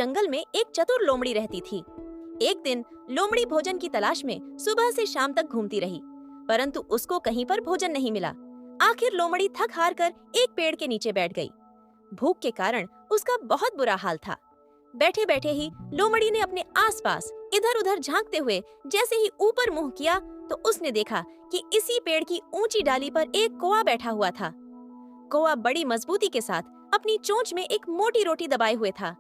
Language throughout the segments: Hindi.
जंगल में एक चतुर लोमड़ी रहती थी। एक दिन लोमड़ी भोजन की तलाश में सुबह से शाम तक घूमती रही, परंतु उसको कहीं पर भोजन नहीं मिला। आखिर लोमड़ी थक हार कर एक पेड़ के नीचे बैठ गई। भूख के कारण उसका बहुत बुरा हाल था। बैठे बैठे ही लोमड़ी ने अपने आसपास इधर उधर झांकते हुए जैसे ही ऊपर मुंह किया तो उसने देखा कि इसी पेड़ की ऊंची डाली पर एक कौवा बैठा हुआ था। कौवा बड़ी मजबूती के साथ अपनी चोंच में एक मोटी रोटी दबाए हुए था।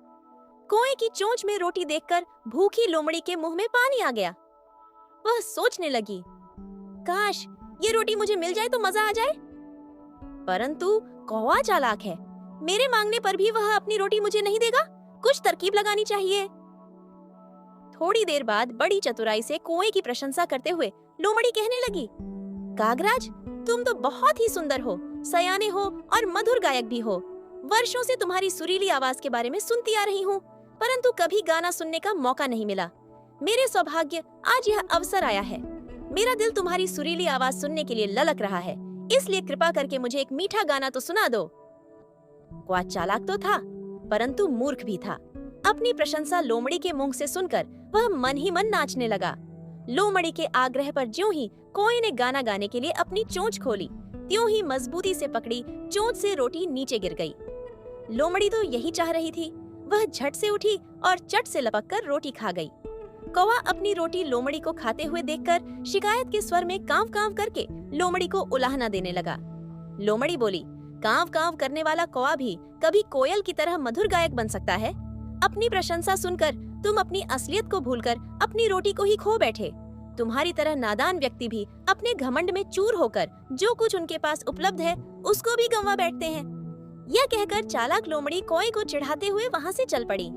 कौवे की चोंच में रोटी देखकर भूखी लोमड़ी के मुंह में पानी आ गया। वह सोचने लगी, काश ये रोटी मुझे मिल जाए तो मजा आ जाए। परंतु कौवा चालाक है, मेरे मांगने पर भी वह अपनी रोटी मुझे नहीं देगा। कुछ तरकीब लगानी चाहिए। थोड़ी देर बाद बड़ी चतुराई से कौवे की प्रशंसा करते हुए लोमड़ी कहने लगी, कागराज, तुम तो बहुत ही सुंदर हो, सयाने हो और मधुर गायक भी हो। वर्षों से तुम्हारी सुरीली आवाज के बारे में सुनती आ रही हूँ, परंतु कभी गाना सुनने का मौका नहीं मिला। मेरे सौभाग्य आज यह अवसर आया है। मेरा दिल तुम्हारी सुरीली आवाज सुनने के लिए ललक रहा है, इसलिए कृपा करके मुझे एक मीठा गाना तो सुना दो। कौवा चालाक तो था, परंतु मूर्ख भी था। अपनी प्रशंसा लोमड़ी के मुंह से सुनकर वह मन ही मन नाचने लगा। लोमड़ी के आग्रह पर ज्यों ही कौवे ने गाना गाने के लिए अपनी चोंच खोली, त्यों ही मजबूती से पकड़ी चोंच से रोटी नीचे गिर गई। लोमड़ी तो यही चाह रही थी। वह झट से उठी और चट से लपककर रोटी खा गई। कौवा अपनी रोटी लोमड़ी को खाते हुए देखकर शिकायत के स्वर में कांव कांव करके लोमड़ी को उलाहना देने लगा। लोमड़ी बोली, कांव कांव करने वाला कौवा भी कभी कोयल की तरह मधुर गायक बन सकता है। अपनी प्रशंसा सुनकर तुम अपनी असलियत को भूलकर अपनी रोटी को ही खो बैठे। तुम्हारी तरह नादान व्यक्ति भी अपने घमंड में चूर होकर जो कुछ उनके पास उपलब्ध है उसको भी गंवा बैठते हैं। यह कहकर चालाक लोमड़ी कौवे को चिढ़ाते हुए वहां से चल पड़ी।